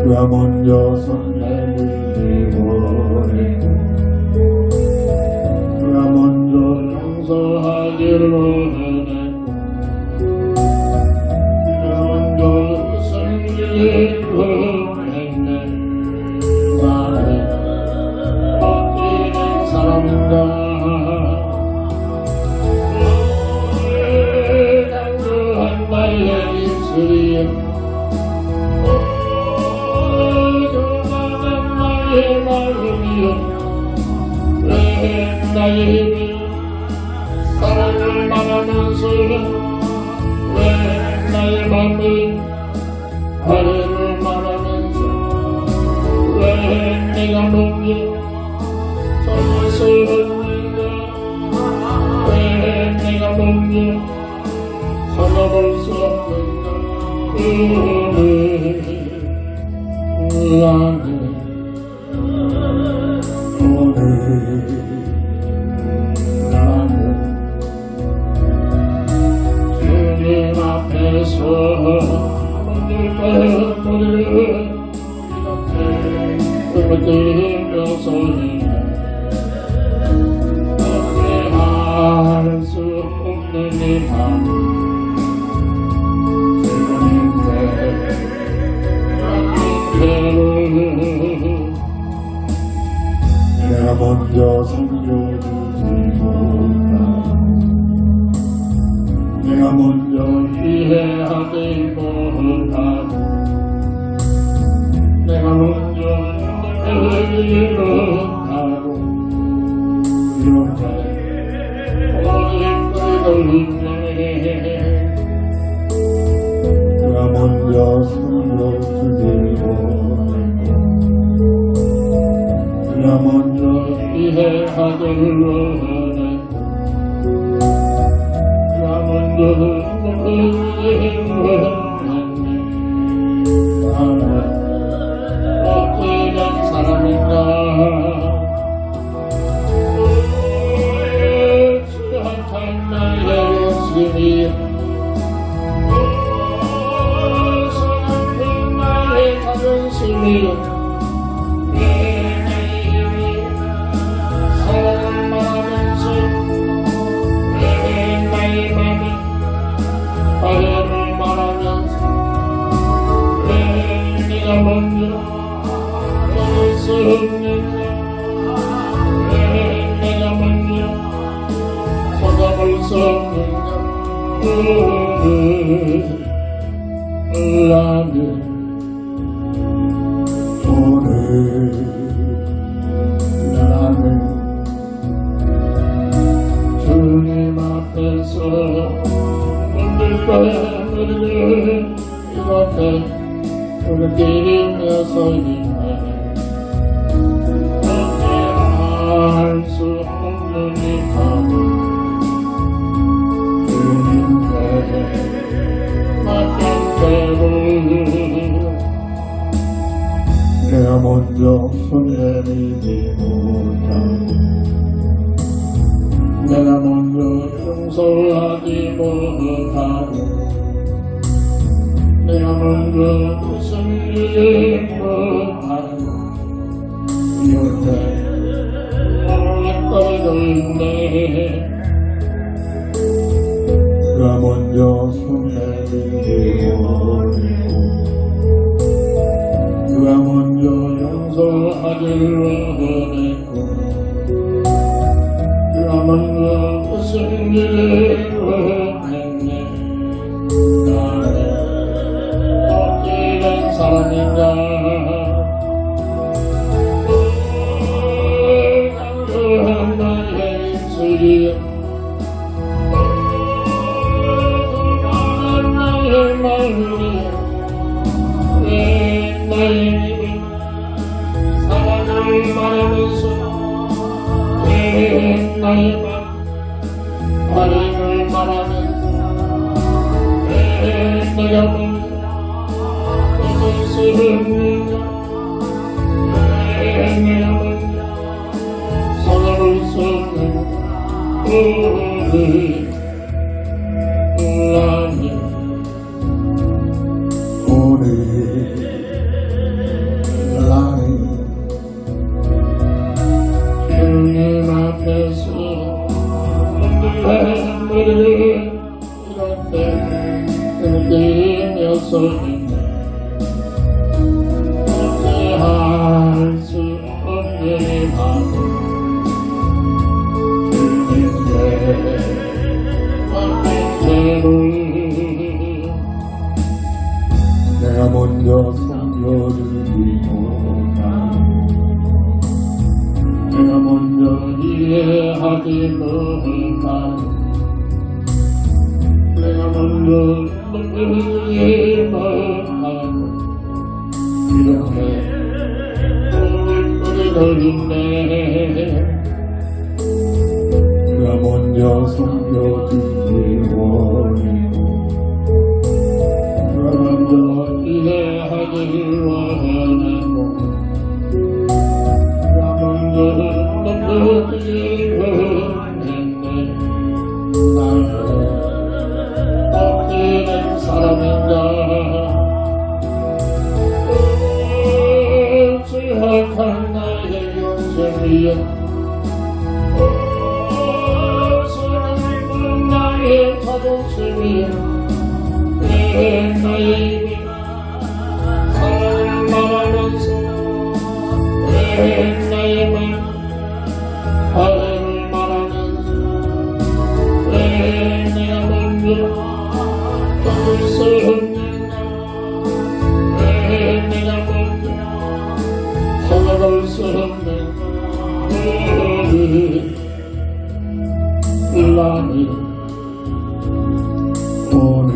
그가 먼저 선행을 이루어내고 그가 먼저 용서하기로 해내고 그가 먼저 승리로 했네. 나는 어찌된 사람인가. 강조한 나의 입술이 나의 마음이여 왜 나의 힘을 사랑을 말하면서 왜 나의 맘을 화해를 말하면서 왜 내가 먼저 잘못했는가 왜 내가 먼저 살아볼 수 없는가 나는 오늘 나는 주님 앞에서 머리를 이렇게 들면서 노래할 수 없는 이 밤 내가 먼저 섬겨주지 못하고 내가 먼저 이해하지 못하고 내가 먼저 힘들지 못하고 이렇게 어림없게 내가 먼저 섬겨주지 못하고 내가 먼저 이해하기로 해내고 내가 먼저 힘들기로 했네. 나는 어찌된 사람인가. 수한탄 나의 열심이 수한탄 나의 자존심이 화해를 말하면서 왜 네가 먼저 떠날 수 없는가 왜 내가 먼저 찾아볼 수 없는가 나는 오늘 나는 주님 앞에서 머리를 이렇게 들이면서 있네. 할 수 없는 이 밤 주님께 맡긴 대로 내가 먼저 손 내밀지 못하고 내가 먼저 용서하지 못하고 내가 먼저 승리지 못하고 이렇게 떨어져 있네. 그가 먼저 손 내밀지 못하고 그가 먼저 용서하기로 했고 그가 먼저 승리를 했네. 나는 어찌된 사람인가. 강조한 나의 입술이 수많은 나의 마음이 왜 나의 입을 사랑을 말하면서 왜 나의 맘 화해를 말하면서 왜 내가 먼저 떠날 수 없는가 왜 내가 먼저 살아볼 수 없는가 이렇게 흔들리며 서있네 어찌할 수 없는 마음 주님께 맡긴 채로 내가 먼저 섬겨드리노라 내가 먼저 이해하지 못하고 내가 먼저 누구지 못하고 이렇게 우리 있네 내가 먼저 섬겨드리니 원이고 내가 먼저 이해하지 원하고 내가 먼저 누구지 못했네 나는 엎드린 사람인가 지역한 나의 영생이여 사랑을 나의 자존심이여 내 나의 입이 사랑을 말하면서 내 나의 맘 바람을 말하면서 왜 내가 먼저 떠들 수 없는가 왜 내가 먼저 살아갈 수 없는가 나는 오늘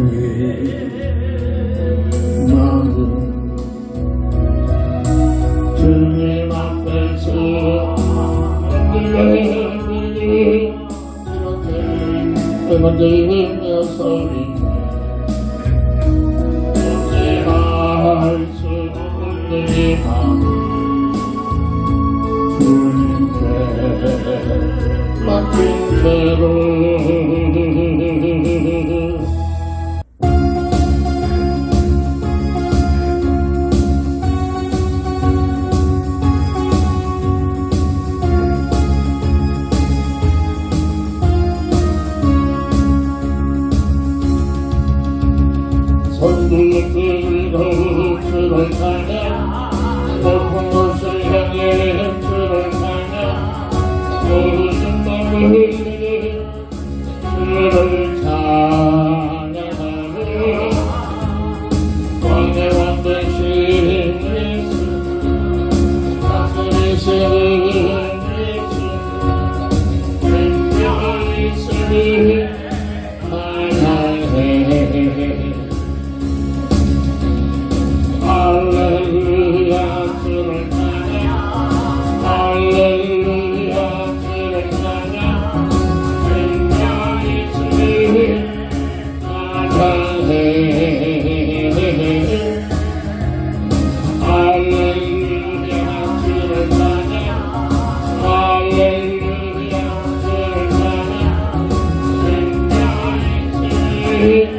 나는 주님 앞에서 흔들리니 이렇게 흔들리며 서있네 어찌할 수 없는 이 마음 주님께 맡긴 채로 선두길로 주를 가냐 높은 곳을 향해 주를 가냐 모든 마음을 주를 찬양하며 왕의 왕 되신 예수 다스리시는 예수 생명이 있으니 찬양해 할렐루야 주를 찬양 할렐루야 주를 찬양 생명이 있으니 찬양해 할렐루야 주를 찬양 할렐루야 주를 찬양 생명이 있으니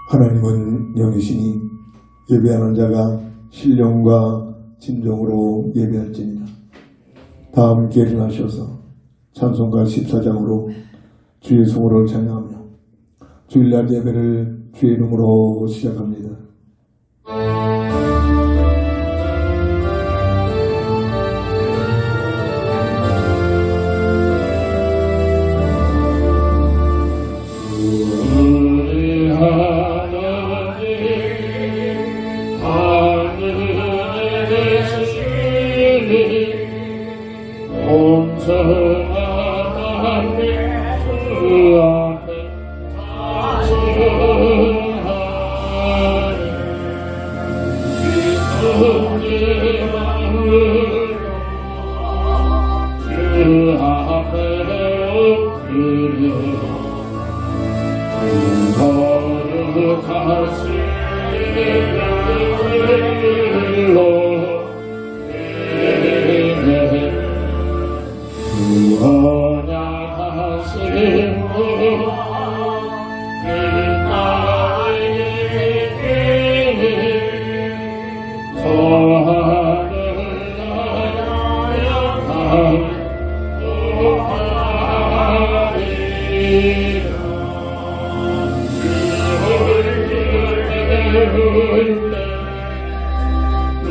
하나님은 영이시니 예배하는 자가 신령과 진정으로 예배할지니라. 다 함께 일어나셔서 찬송가 14장으로 주의 성호를 찬양하며 주일날 예배를 주의 이름으로 시작합니다.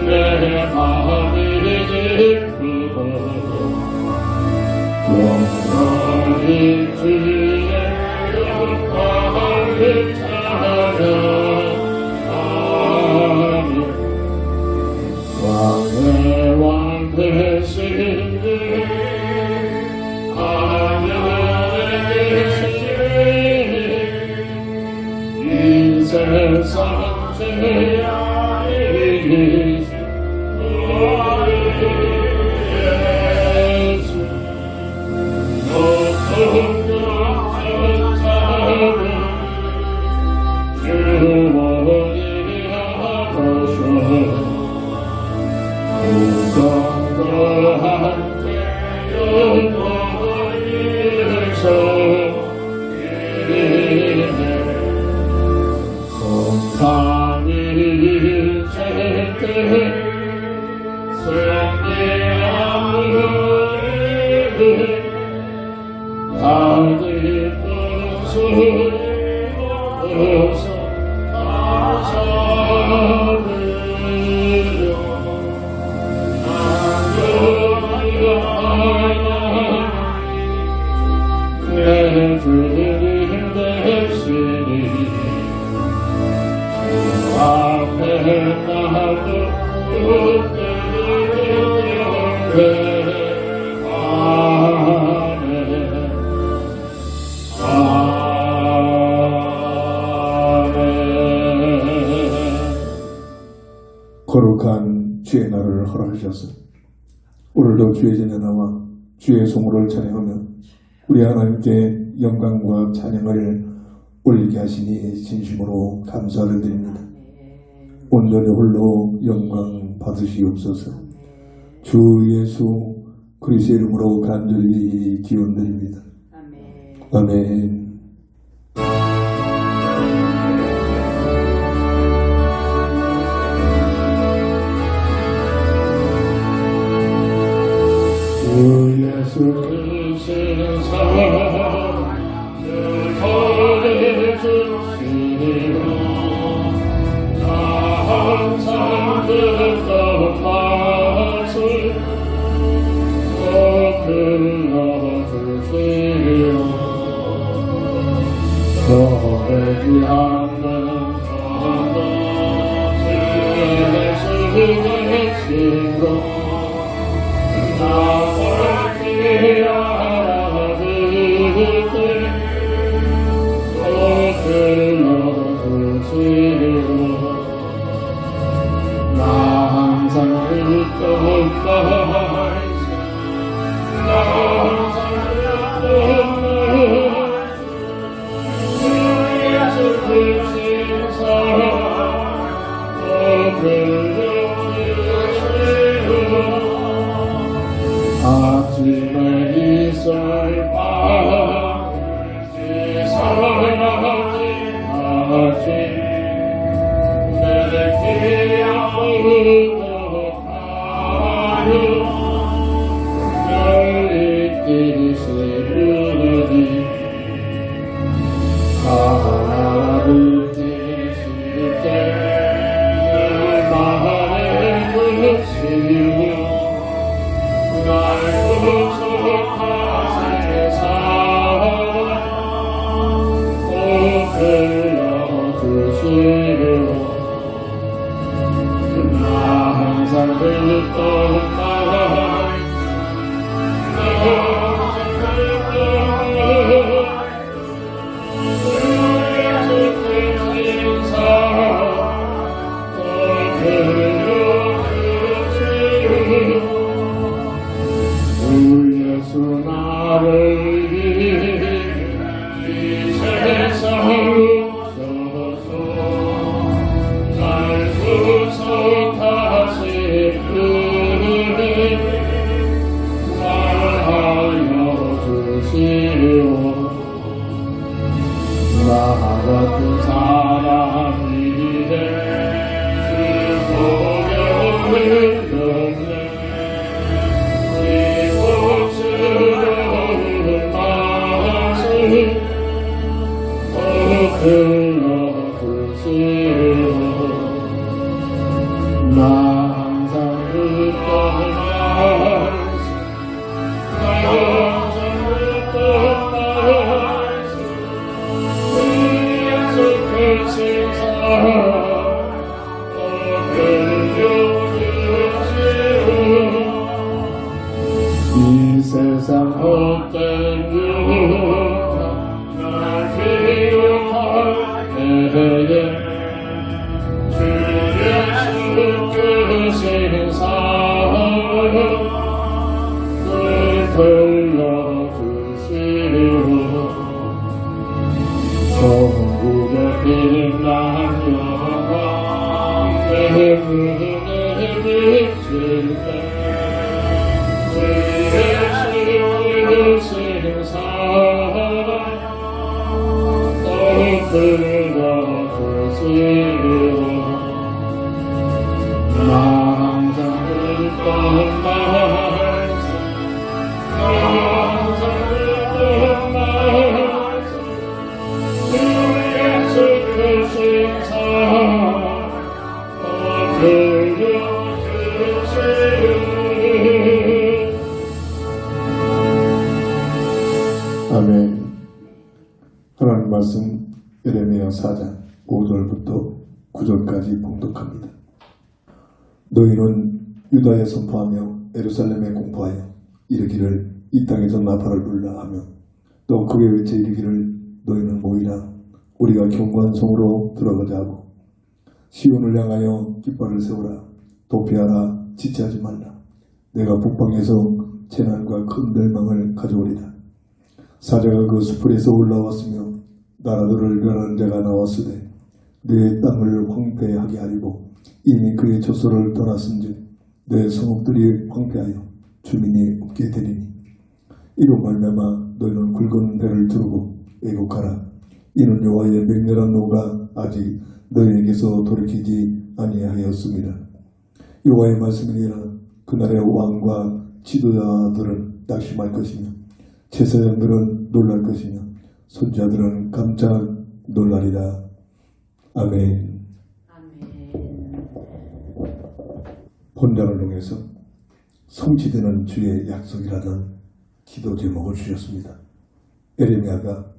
내 마음이 기쁘고 영원히 주의 영광을 찬양하며 왕의 왕 되시니 하늘에 계시니 이 세상 죄악이 거룩한 주의 날을 허락하셔서 오늘도 주의 전에 나와 주의 성물을 찬양하며 우리 하나님께 영광과 찬양을 올리게 하시니 진심으로 감사를 드립니다. 온전히 홀로 영광 받으시옵소서. 주 예수 그리스도의 이름으로 간절히 기원드립니다. 아멘. 주 예수 그리스도 사랑 너를 주시리라 항상 듣던 말씀 더 불러주시리라 너의 귀한는 전도 주의 수의 친구 나를 알아듣게 또 불러주시리라 나 항상 듣던 말씀 나 항상 듣던 말씀 주 예수 그리스도 사랑 또 불러주시리라 아침에 이슬 밤을 사랑하지 하지 내 기억으로 가요 널 잊기 싫으니 가를 뒤실게 내 마음에 그치고 날 구속하신 사랑 꼭 불러주시오 나 세상을 들려주시오 천국의 빛난 영광 내 눈에 비칠 때 주의 세상을 들려주시오 항상 듣던 말씀 항상 듣던 말씀 주의 약속하신 사랑 들려주시오 아멘. 하나님 말씀 예레미야 4장 5절부터 9절까지 봉독합니다. 너희는 유다에 선포하며 예루살렘에 공포하여 이르기를 이 땅에서 나팔을 불라 하며 또 그에 외쳐 이르기를 너희는 모이라 우리가 견고한 성으로 들어가자 하고 시온을 향하여 깃발을 세우라 도피하라 지체하지 말라 내가 북방에서 재난과 큰 멸망을 가져오리라 사자가 그 수풀에서 올라왔으며 나라들을 멸하는 자가 나왔으되 내 땅을 황폐하게 하리고 이미 그의 젖소를 떠났은즉 내 성읍들이 황폐하여 주민이 없게 되리니 이로 말미암아 너희는 굵은 배를 두르고 애곡하라 이는 여호와의 맹렬한 노가 아직 너희에게서 돌이키지 아니하였습니다. 여호와의 말씀이니라 그날의 왕과 지도자들은 낙심할 것이며 제사장들은 놀랄 것이며 선지자들은 깜짝 놀라리라. 아멘. 본장을 통해서 성취되는 주의 약속이라는 기도 제목을 주셨습니다. 예레미야가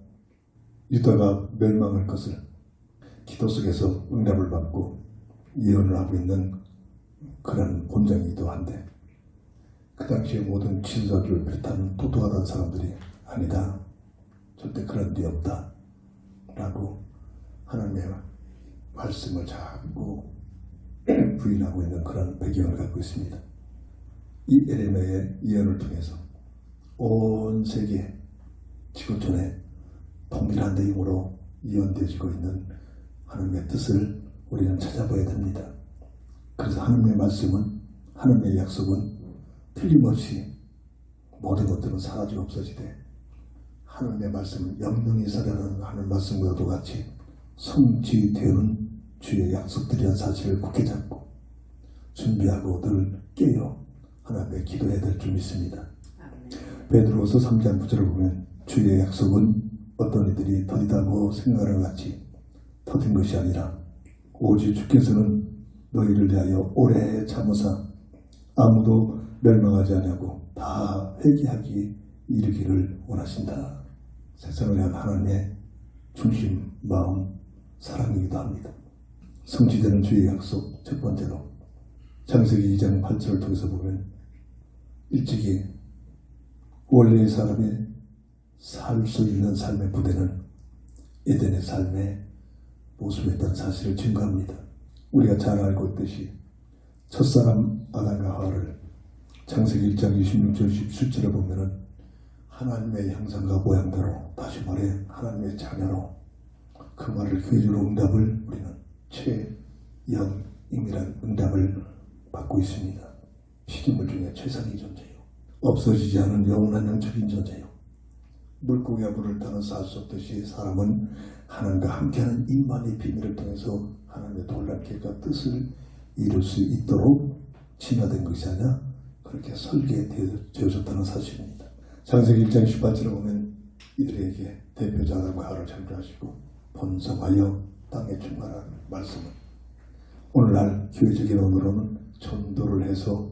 유다가 멸망할 것을 기도 속에서 응답을 받고 예언을 하고 있는 그런 본장이기도 한데 그 당시에 모든 지도자들을 비롯한 도도하던 사람들이 아니다. 절대 그런 데 없다. 라고 하나님의 말씀을 자꾸 부인하고 있는 그런 배경을 갖고 있습니다. 이 예레미야의 예언을 통해서 온 세계 지구촌에 동일한 내용으로 예언되어지고 있는 하나님의 뜻을 우리는 찾아봐야 됩니다. 그래서 하나님의 말씀은 하나님의 약속은 틀림없이 모든 것들은 사라지고 없어지되 하나님의 말씀은 영영이 살아나는 하나님의 말씀과도 같이 성취되는 주의 약속들이라는 사실을 굳게 잡고 준비하고 늘 깨어 하나님의 기도해야 될 줄 믿습니다. 베드로서 3장 9절을 보면 주의 약속은 어떤 이들이 더디다고 생각하는 같이 더딘 것이 아니라 오직 주께서는 너희를 대하여 오래 참으사 아무도 멸망하지 아니하고 다 회개하기 이르기를 원하신다. 세상을 향한 하나님의 중심, 마음, 사랑이기도 합니다. 성취되는 주의 약속 첫 번째로 창세기 2장 8절을 통해서 보면 일찍이 원래의 사람이 살 수 있는 삶의 부대는 에덴의 삶의 모습이었다는 사실을 증거합니다. 우리가 잘 알고 있듯이 첫사람 아담과 하와를 창세기 1장 26절 17절을 보면은 하나님의 형상과 모양대로 다시 말해 하나님의 자녀로 그 말을 귀해주는 응답을 우리는 최영임이라는 응답을 받고 있습니다. 피조물 중에 최상의 존재요. 없어지지 않은 영원한 영적인 존재요. 물고기와 물을 타는 살 수 없듯이 사람은 하나님과 함께하는 임만의 비밀을 통해서 하나님의 놀라운 계획과 뜻을 이룰 수 있도록 진화된 것이 아니라 그렇게 설계되어졌다는 사실입니다. 창세기 1장 18절에 보면 이들에게 대표자 아담과 하와를 창조하시고 번성하여 땅에 충만한 말씀은 오늘날 교회적인 언어로는 전도를 해서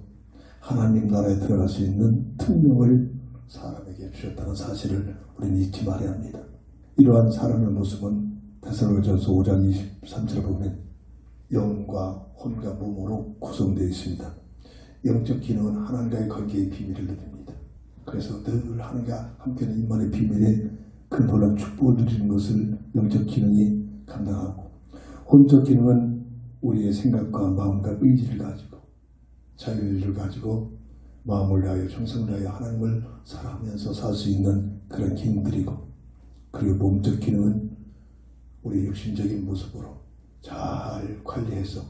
하나님 나라에 들어갈 수 있는 특명을 사람에게 주셨다는 사실을 우리는 잊지 말아야 합니다. 이러한 사람의 모습은 데살로니가전서 5장 23절에 보면 영과 혼과 몸으로 구성되어 있습니다. 영적 기능은 하나님과의 관계의 비밀을 누립니다. 그래서 늘 하나님과 함께하는 임만의 비밀에 그 놀라운 축복을 누리는 것을 영적 기능이 감당하고 혼적 기능은 우리의 생각과 마음과 의지를 가지고 자기의 일을 가지고 마음을 다하여 정성을 다하여 하나님을 사랑하면서 살 수 있는 그런 기능들이고, 그리고 몸적 기능은 우리 육신적인 모습으로 잘 관리해서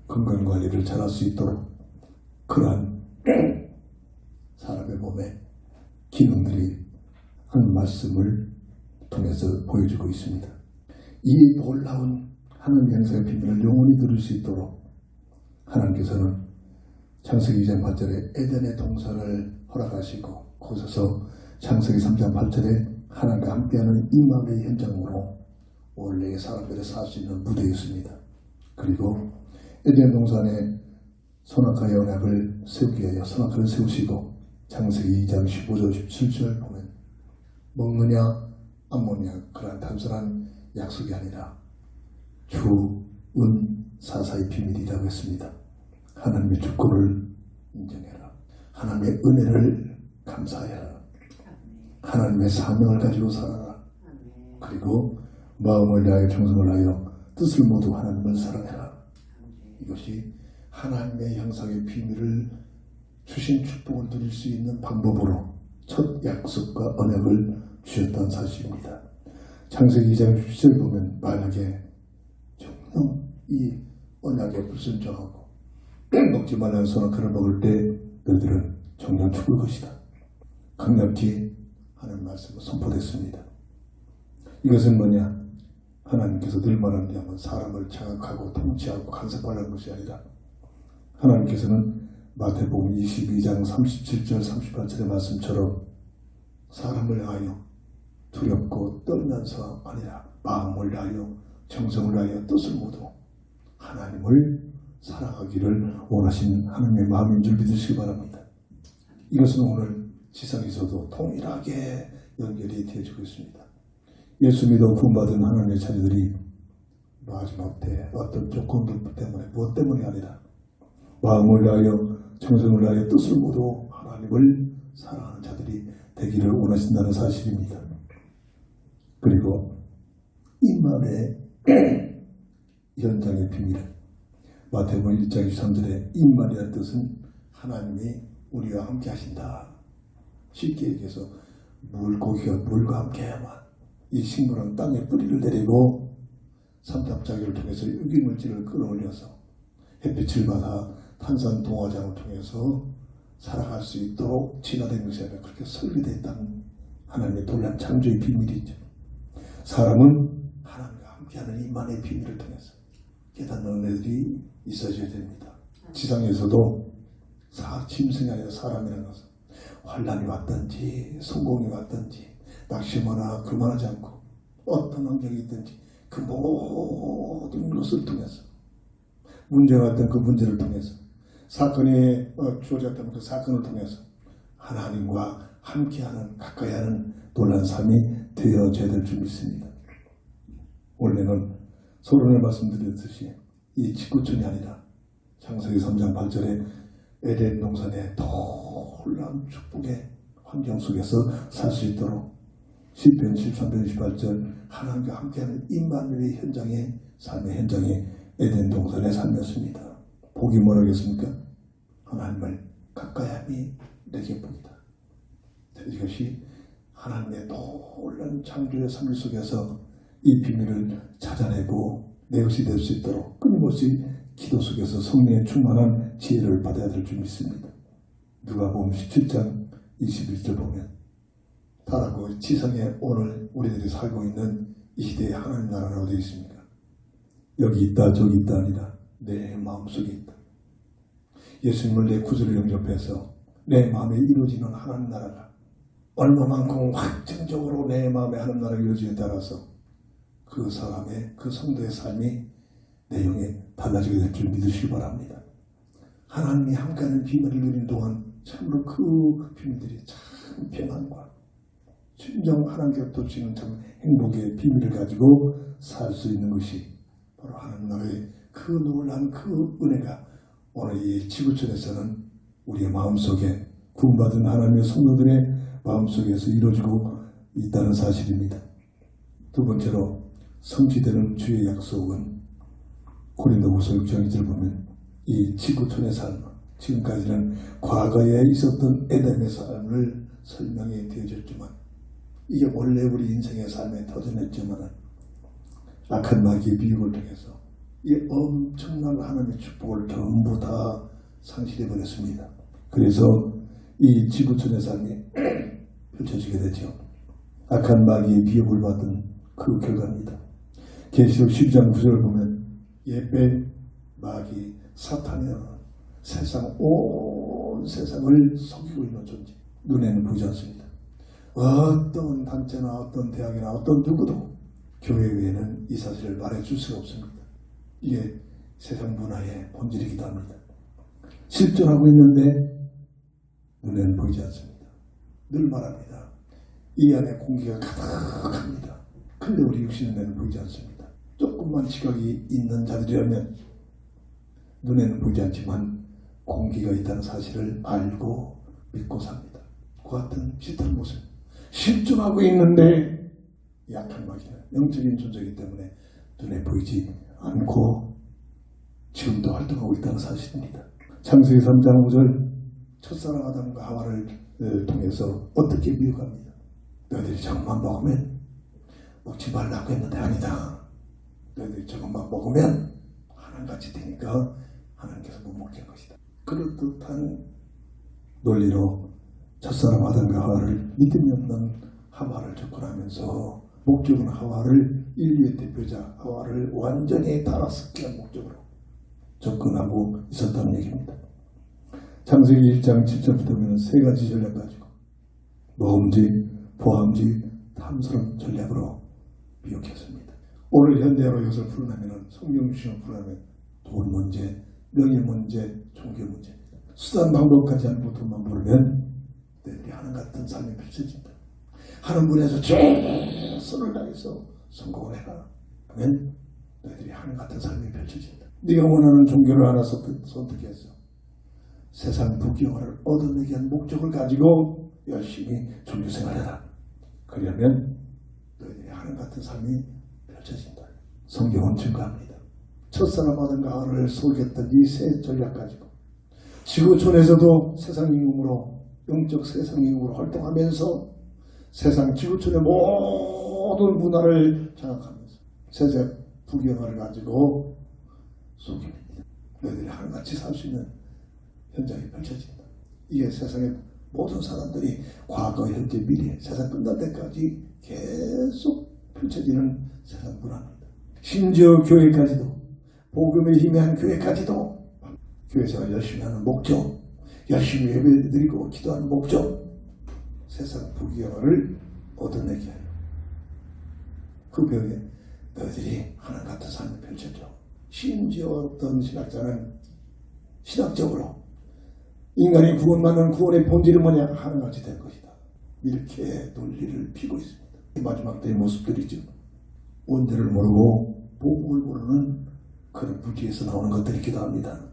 건강관리를 잘할 수 있도록 그러한 사람의 몸에 기능들이 한 말씀을 통해서 보여주고 있습니다. 이 놀라운 하나님의 행사의 비밀을 영원히 들을 수 있도록 하나님께서는 창세기 2장 8절에 에덴의 동산을 허락하시고, 거기서 창세기 3장 8절에 하나님과 함께하는 임마누엘 현장으로 원래 사람들이 살 수 있는 무대였습니다. 그리고 에덴 동산에 선악과의 언약을 세우기 위하여 선악과를 세우시고, 창세기 2장 15절 17절 보면 먹느냐 안 먹느냐 그런 단순한 약속이 아니라 주은 사사의 비밀이라고 했습니다. 하나님의 주권을 인정해라. 하나님의 은혜를 감사해라. 하나님의 사명을 가지고 살아라. 그리고 마음을 다하여 정성을 다하여 뜻을 모두 하나님을 사랑해라. 이것이 하나님의 형상의 비밀을 주신 축복을 누릴 수 있는 방법으로 첫 약속과 언약을 주셨다는 사실입니다. 창세기 2장 6절 보면 만약에 정녕 이 언약에 불순종하고 먹지 말라는 선악과를 먹을 때 너희들은 정녕 죽을 것이다. 강력히 하는 말씀을 선포됐습니다. 이것은 뭐냐? 하나님께서 늘 말하는 게 사람을 장악하고 통치하고 간섭하려는 것이 아니라, 하나님께서는 마태복음 22장 37절 38절의 말씀처럼 사람을 향하여 두렵고 떨면서 아니라 마음을 다하여 정성을 다하여 뜻을 모두 하나님을 사랑하기를 원하신 하나님의 마음인 줄 믿으시기 바랍니다. 이것은 오늘 지상에서도 동일하게 연결이 되어지고 있습니다. 예수 믿어 구원받은 하나님의 자녀들이 마지막 때 어떤 조건들 때문에, 무엇 때문이 아니라 마음을 다하여 정성을 다하여 뜻을 모두 하나님을 사랑하는 자들이 되기를 원하신다는 사실입니다. 그리고 임마누엘 현장의 비밀, 마태복음 1장 23절에 임마누엘의 뜻은 하나님이 우리와 함께 하신다. 쉽게 얘기해서 물고기가 물과 함께야만 이 식물은 땅에 뿌리를 내리고 삼탑자기를 통해서 유기물질을 끌어올려서 햇빛을 받아 탄산 동화장을 통해서 살아갈 수 있도록 진화된 것이 아니라 그렇게 설계됐다는 하나님의 놀라운 창조의 비밀이죠. 사람은 하나님과 함께하는 임마누엘의 비밀을 통해서 깨닫는 은혜들이 있어져야 됩니다. 지상에서도 짐승이 아니라 사람이라는 것은 환난이 왔든지 성공이 왔든지 낙심하나 그만하지 않고 어떤 환경이 있든지 그 모든 것을 통해서, 문제가 왔던 그 문제를 통해서, 사건이 주어졌다면 그 사건을 통해서 하나님과 함께하는, 가까이 하는 놀라운 삶이 되어져야 될 줄 믿습니다. 원래는 서론에 말씀드렸듯이 이 지구촌이 아니라 창세기 3장 8절에 에덴 동산의 놀라운 축복의 환경 속에서 살 수 있도록 시편 13편 28절 하나님과 함께하는 임마누엘의 현장의 삶의 현장에 에덴 동산의 삶이었습니다. 복이 뭐라겠습니까? 하나님을 가까이함이 내게 복이다. 이것이 하나님의 놀라운 창조의 삶 속에서 이 비밀을 찾아내고 내 것이 될 수 있도록 끊임없이 기도 속에서 성령의 충만한 지혜를 받아야 될 줄 믿습니다. 누가복음 17장 21절 보면 타락과 지상에 오늘 우리들이 살고 있는 이 시대의 하나님 나라는 어디 있습니까? 여기 있다 저기 있다 아니라 내 마음속에 있다. 예수님을 내 구주로 영접해서 내 마음에 이루어지는 하나님 나라가 얼마만큼 확정적으로 내 마음에 하나님 나라가 이루어지에 따라서 그 사람의, 그 성도의 삶이 내용에 달라지게 될 줄 믿으시기 바랍니다. 하나님이 함께하는 비밀을 누리는 동안 참으로 그 비밀들이 참 평안과 진정 하나님께 도치는 참 행복의 비밀을 가지고 살 수 있는 것이 바로 하나님 나라의 그 놀라운 그 은혜가 오늘 이 지구촌에서는 우리의 마음속에 구원받은 하나님의 성도들의 마음속에서 이루어지고 있다는 사실입니다. 두 번째로 성취되는 주의 약속은 고린도후서 6장 2절 보면 이 지구촌의 삶, 지금까지는 과거에 있었던 에덴의 삶을 설명해 드렸지만 이게 원래 우리 인생의 삶에 터져냈지만 악한 마귀의 비유를 통해서 이 엄청난 하나님의 축복을 전부 다 상실해 버렸습니다. 그래서 이 지구촌의 삶이 펼쳐지게 되죠. 악한 마귀의 비유를 받은 그 결과입니다. 계시록 12장 9절을 보면 예배 마귀 사탄이야 온 세상을 속이고 있는 존재. 눈에는 보이지 않습니다. 어떤 단체나 어떤 대학이나 어떤 누구도 교회 외에는 이 사실을 말해줄 수가 없습니다. 이게 세상 문화의 본질이기도 합니다. 실존하고 있는데 눈에는 보이지 않습니다. 늘 말합니다. 이 안에 공기가 가득합니다. 근데 우리 육신의 눈에는 보이지 않습니다. 조금만 지각이 있는 자들이라면 눈에는 보이지 않지만 공기가 있다는 사실을 알고 믿고 삽니다. 그 같은 비슷한 모습. 실존하고 있는데 약한 마귀는 영적인 존재이기 때문에 눈에 보이지 않고 지금도 활동하고 있다는 사실입니다. 창세기 3장 5절 첫사랑 아담과 하와를 통해서 어떻게 미혹합니다. 너희들이 저것만 먹으면 먹지 말라고 했는데 아니다. 너희들이 저것만 먹으면 하나님같이 되니까 하나님께서 못 먹게 할 것이다. 그럴듯한 논리로 첫사람 아담과 하와를 믿음이 없는 하와를 접근하면서 목적은 하와를 인류의 대표자 하와를 완전히 달아쓰기 위한 목적으로 접근하고 있었다는 얘기입니다. 창세기 1장 7절부터 보면 세 가지 전략 가지고 모험지, 포함지, 탐스러운 전략으로 미혹했습니다. 오늘 현대어로 이것을 풀어내면 성경 주시면 풀어내면 돈 문제, 명예 문제, 종교 문제 수단 방법까지 알고 돈만 모르면 너희들이 하는 같은 삶이 펼쳐진다. 하는 분에서 최선을 다해서 성공을 해라. 그러면 너희들이 하는 같은 삶이 펼쳐진다. 네가 원하는 종교를 하나 선택해서 세상 부귀영화를 얻어내기 위한 목적을 가지고 열심히 종교생활해라. 그러면 너희들이 하는 같은 삶이 펼쳐진다. 성경은 증거합니다. 첫사람 아담과 하와를 속였던 이 세 전략 가지고 지구촌에서도 세상 임금으로 영적 세상 임금으로 활동하면서 세상 지구촌의 모든 문화를 장악하면서 세상 부귀영화를 가지고 속입니다. 너희들이 하나같이 살 수 있는 현장이 펼쳐진다. 이게 세상의 모든 사람들이 과거, 현재, 미래, 세상 끝날 때까지 계속 펼쳐지는 세상 문화입니다. 심지어 교회까지도 복음의 힘이 한 교회까지도 교회에서 열심히 하는 목적, 열심히 예배드리고 기도하는 목적, 세상 부귀영화를 얻어내게 하여 그 벽에 너희들이 하나님 같은 삶을 펼쳐져. 심지어 어떤 신학자는 신학적으로 인간이 구원받는 구원의 본질은 뭐냐? 하나님같이 될 것이다. 이렇게 논리를 피고 있습니다. 마지막 때의 모습들이죠. 원죄를 모르고 복음을 모르는 그런 무지에서 나오는 것들이기도 합니다.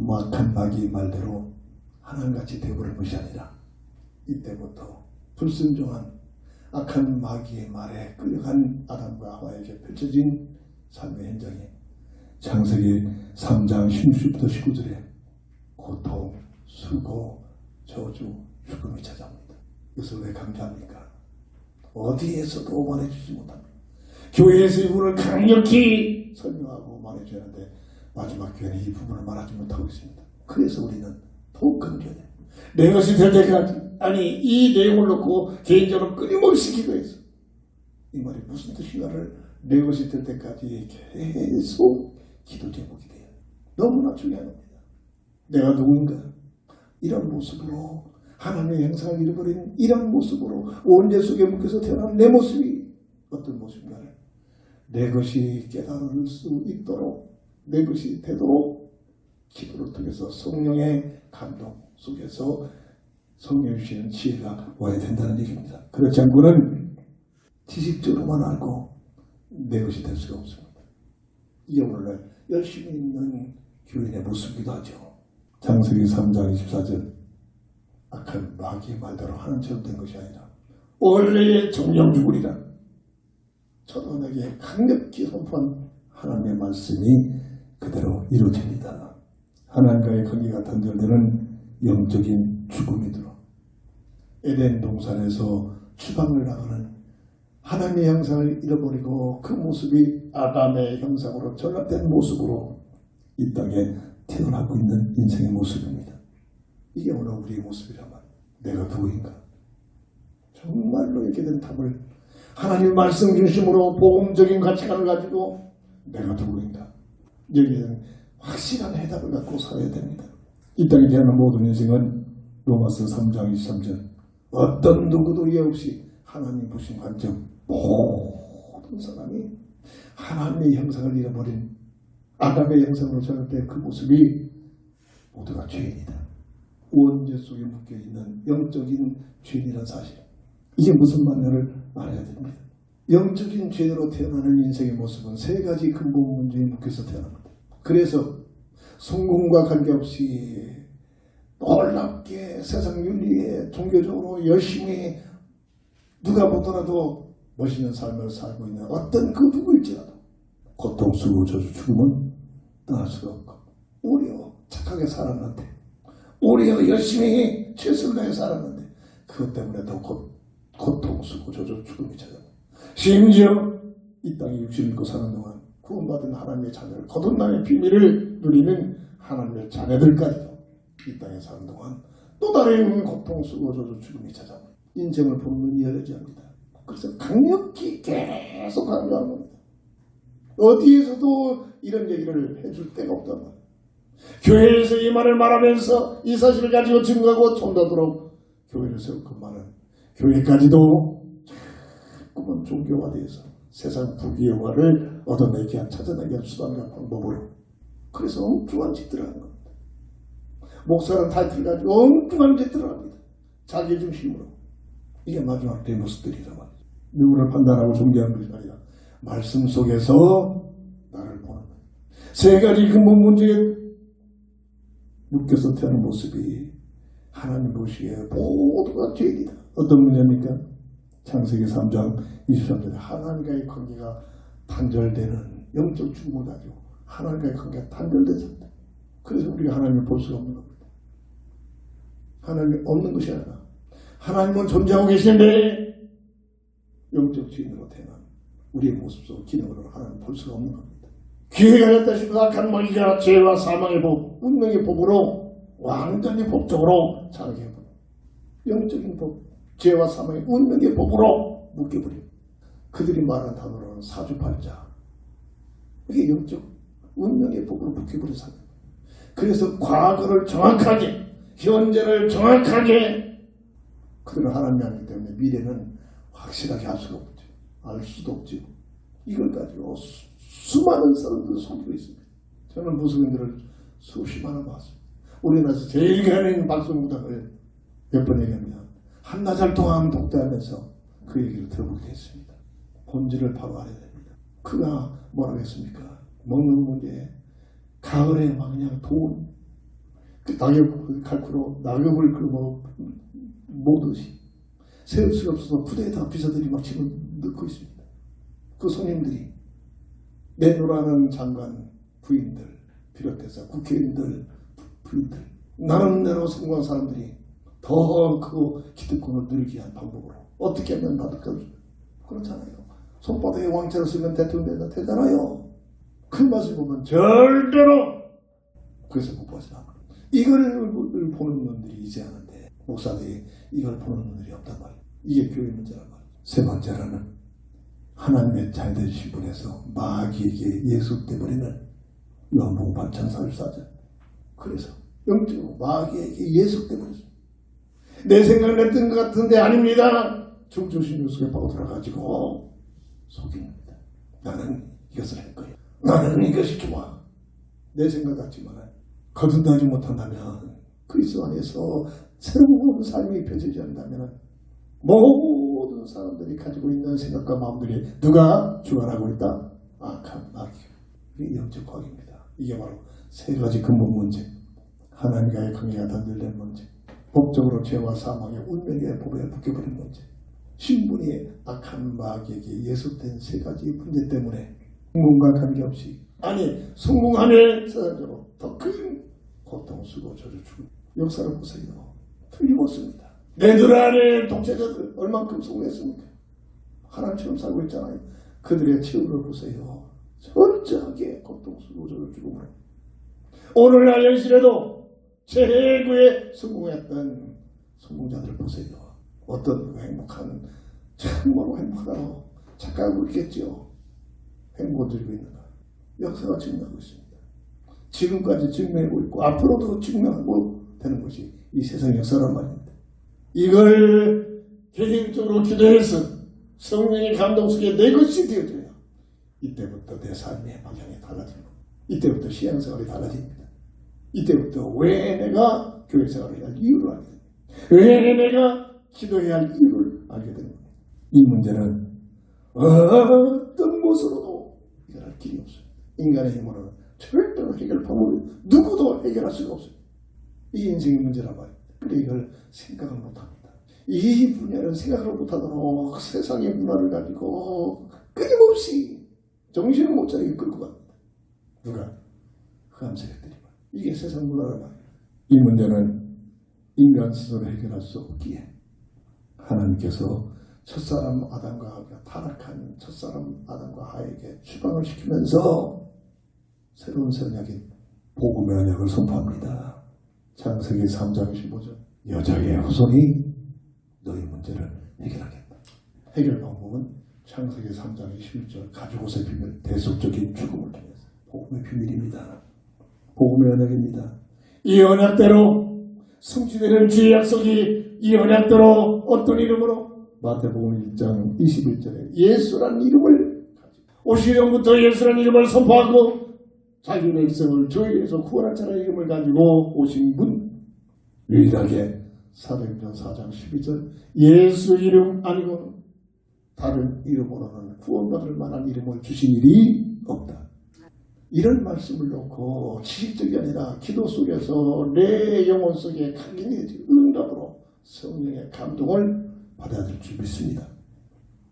악한 마귀의 말대로 하나님같이 되어버릴 것이 아니라 이때부터 불순종한 악한 마귀의 말에 끌려간 아담과 하와에게 펼쳐진 삶의 현장이 창세기 3장 16절부터 19절에 고통, 수고, 저주, 죽음이 찾아옵니다. 이것을 왜 강조합니까? 어디에서도 말해주지 못합니다. 교회에서 이 부분을 강력히 설명하고 말해줘야 하는데 마지막 교회는 이 부분을 말하지 못하고 있습니다. 그래서 우리는 더욱 강조해야 됩니다. 내 것이 될 때까지, 아니 이 내용을 놓고 개인적으로 끊임없이 기도해서 이 말이 무슨 뜻인가를 내 것이 될 때까지 계속 기도 제목이 돼요. 너무나 중요한 겁니다. 내가 누구인가? 이런 모습으로 하나님의 형상을 잃어버린 이런 모습으로 원죄 속에 묶여서 태어난 내 모습이 어떤 모습인가를 내 것이 깨달을 수 있도록 내 것이 되도록 기도를 통해서 성령의 감동 속에서 성령이 주시는 지혜가 와야 된다는 얘기입니다. 그렇지 않고는 지식적으로만 알고 내 것이 될 수가 없습니다. 이게 오늘날 열심히 있는 교인의 모습이기도 하죠. 창세기 3장 24절 악한 마귀의 말대로 하나님처럼 된 것이 아니라 원래의 정령유물이라 천원에게 강력히 선포한 하나님의 말씀이 그대로 이루어집니다. 하나님과의 관계가 단절되는 영적인 죽음이 들어 에덴 동산에서 추방을 나가는 하나님의 형상을 잃어버리고 그 모습이 아담의 형상으로 전락된 모습으로 이 땅에 태어나고 있는 인생의 모습입니다. 이게 오늘 우리의 모습이란 말이에요. 내가 누구인가? 정말로 이렇게 된 답을 하나님 말씀 중심으로 복음적인 가치관을 가지고 내가 누구인가? 여기에는 확실한 해답을 갖고 살아야 됩니다. 이 땅에 태어난 모든 인생은 로마서 3장 23절 어떤 누구도 예 없이 하나님 보신 관점 모든 사람이 하나님의 형상을 잃어버린 아담의 형상으로 전락된 그 모습이 모두가 죄인이다. 원죄 속에 묶여있는 영적인 죄인이라는 사실. 이게 무슨 말을 말해야 됩니다. 영적인 죄로 태어나는 인생의 모습은 세 가지 근본 문제에 묶여서 태어납니다. 그래서 성공과 관계없이 놀랍게 세상 윤리에 종교적으로 열심히 누가 보더라도 멋있는 삶을 살고 있는 어떤 그 누구일지라도 고통, 수고, 저주, 죽음은 떠날 수가 없고 오히려 착하게 살았는데 오히려 열심히 최선을 다해 살았는데 그것 때문에 더 고통, 수고, 저주, 죽음이 찾아옵니다. 심지어 이 땅에 육신을 입고 사는 동안 구원받은 하나님의 자녀를 거듭남의 비밀을 누리는 하나님의 자녀들까지도 이 땅에 사는 동안 또 다른 고통, 수고, 저주, 죽음이 찾아옵니다. 인생을 보는 눈이 열려져야 합니다. 그래서 강력히 계속 강조하는 겁니다. 어디에서도 이런 얘기를 해줄 데가 없단 말이에요. 교회에서 이 말을 말하면서 이 사실을 가지고 증거하고 전도하도록 교회를 세울 것만은 교회까지도 자꾸만 종교화되어서 세상 부귀영화를 얻어내기 위한 찾아내기 위한 수단과 방법으로 그래서 엉뚱한 짓들을 하는 겁니다. 목사는 타이틀 가지고 엉뚱한 짓들을 합니다. 자기중심으로. 이게 마지막 때 모습들이란 말이죠. 누구를 판단하고 존경하는 것이 아니라 말씀 속에서 나를 보는 거예요. 세 가지 근본 문제에 묶여서 태어난 모습이 하나님 보시기에 모두가 죄인이다. 어떤 문제입니까? 창세기 3장 23절에 하나님과의 관계가 단절되는 영적 죽음을 가지고 하나님과의 관계가 단절되었다. 그래서 우리가 하나님을 볼 수가 없는 겁니다. 하나님이 없는 것이 아니라 하나님은 존재하고 계시는데 영적 주인으로 태어난 우리의 모습 속 기능으로 하나님을 볼 수가 없는 겁니다. 기회가 됐다 싶어서 악한 마귀가 죄와 사망의 법, 운명의 법으로 완전히 법적으로 자르게해버려. 영적인 법, 죄와 사망의 운명의 법으로 묶여버려. 그들이 말하는 단어로는 사주팔자. 이게 영적 운명의 법으로 묶여버린 사람. 그래서 과거를 정확하게, 현재를 정확하게 그들은 하나님이 아니기 때문에 미래는 확실하게 알 수가 없죠. 알 수도 없죠. 이걸 가지고 수많은 사람들을 속이고 있습니다. 저는 무속인들을 수십만 원 봤습니다. 우리나라에서 제일 가는 방송국장을 몇 번 얘기합니다. 한나절 동안 독대하면서 그 얘기를 들어보게 됐습니다. 본질을 바로 알아야 됩니다. 그가 뭐라고 했습니까? 먹는 문제에 가을에 막 그냥 돈, 그 낙엽 칼쿠로 낙엽을 모듯이 세울 수가 없어서 부대에다 비서들이 막 집어 넣고 있습니다. 그 손님들이 내노라는 장관 부인들 비롯해서 국회의원들 부인들 나름대로 성공한 사람들이 더 그 기득권을 누리기 위한 방법으로 어떻게 하면 받을까? 그렇잖아요. 손바닥에 왕자를 쓰면 대통령이 되잖아요. 그 맛을 보면 절대로 그래서 못 보지 않아. 이걸 보는 놈들이 이제 하는데 목사들이 이걸 보는 놈들이 없단 말이에요. 이게 교회 문제란 말이에요. 세 번째로는 하나님의 잘된 신분에서 마귀에게 예속돼버리는 요한복음 8장 44절. 그래서 영적으로 마귀에게 예속돼버렸습니다. 내 생각을 냈던 것 같은데 아닙니다. 중조신 요속에 빠져들어가지고 속입니다. 나는 이것을 할 거야. 나는 이것이 좋아. 내 생각 같지만 거듭나지 못한다면 그리스도 안에서 새로운 삶이 펼쳐지지 않는다면 모든 사람들이 가지고 있는 생각과 마음들이 누가 주관하고 있다? 악한 마귀. 이게 영적 과학입니다. 이게 바로 세 가지 근본 문제. 하나님과의 관계가 단절된 문제. 법적으로 죄와 사망의 운명의 법에 묶여버린 문제. 신분이 악한 마귀에게 예속된 세 가지 문제 때문에 성공과 관계없이 아니 성공하면 세상적으로 더 큰 고통, 수고, 저주, 죽음. 역사를 보세요. 틀림없습니다. 내 눈 안에 독재자들 얼만큼 성공했습니까? 하나님처럼 살고 있잖아요. 그들의 최후를 보세요. 철저하게 고통, 수고, 저주, 죽음을. 오늘날 현실에도 최고의 성공했던 성공자들을 보세요. 어떤 행복한, 참으로 행복하다고 착각하고 있겠죠. 행복을 들고 있는가. 역사가 증명하고 있습니다. 지금까지 증명하고 있고 앞으로도 증명하고 되는 것이 이 세상 역사란 말입니다. 이걸 개인적으로 기도해서 성령의 감동 속에 내 것이 되어져요. 이때부터 내 삶의 방향이 달라집니다. 이때부터 신앙생활이 달라집니다. 이때부터 왜 내가 교회 생활을 해야 할 이유를 알게 됩니다. 왜 내가 기도해야 할 이유를 알게 됩니다. 이 문제는 어떤 것으로도 해결할 길이 없어요. 인간의 힘으로는 절대로 해결 방법이 누구도 해결할 수가 없어요. 이 인생의 문제란 말이에요. 근데 이걸 생각을 못합니다. 이 분야를 생각을 못하도록 세상의 문화를 가지고 끊임없이 정신을 못 차리게 끌고 갑니다. 누가? 흑암세력들이. 이게 세상 문화란 말이에요. 이 문제는 인간 스스로 해결할 수 없기에 하나님께서 첫사람 아담과 하와가 타락한 첫사람 아담과 하와에게 추방을 시키면서 새로운 언약인 복음의 언약을 선포합니다. 창세기 3장 15절 여자의 후손이 너희 문제를 해결하겠다. 해결 방법은 창세기 3장 21절 가죽옷의 비밀 대속적인 죽음을 통해서 복음의 비밀입니다. 복음의 언약입니다. 이 언약대로 성취되는 주의 약속이 이 언약대로 어떤 이름으로? 마태복음 1장 21절에 예수란 이름을 오시령부터 예수란 이름을 선포하고 자기 백성을 저희에서 구원할 자라는 이름을 가지고 오신 분 유일하게 사도행전 4장 12절 예수 이름 아니고 다른 이름으로는 구원받을 만한 이름을 주신 일이 없다. 이런 말씀을 놓고 지식적이 아니라 기도 속에서 내 영혼 속에 강인해진 응답으로 성령의 감동을 받아야 될 줄 믿습니다.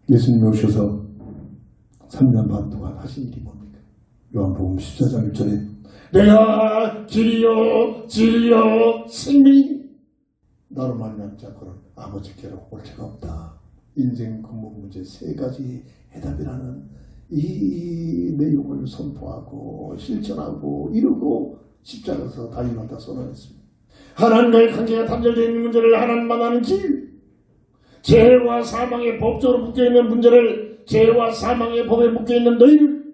예수님이 오셔서 3년 반 동안 하신 일이 뭡니까? 요한복음 14장 1절에 내가 길이요 진리요 생명이니 나로 말미암지 않고는 아버지께로 올 자가 없다. 인생 근본 문제 3가지 해답이라는 이 내용을 선포하고 실천하고 이루고 십자가에서 달려간다 선언했습니다. 하나님과의 관계가 단절되어 있는 문제를 하나님 만나는 길, 죄와 사망의 법적으로 묶여있는 문제를 죄와 사망의 법에 묶여있는 너희를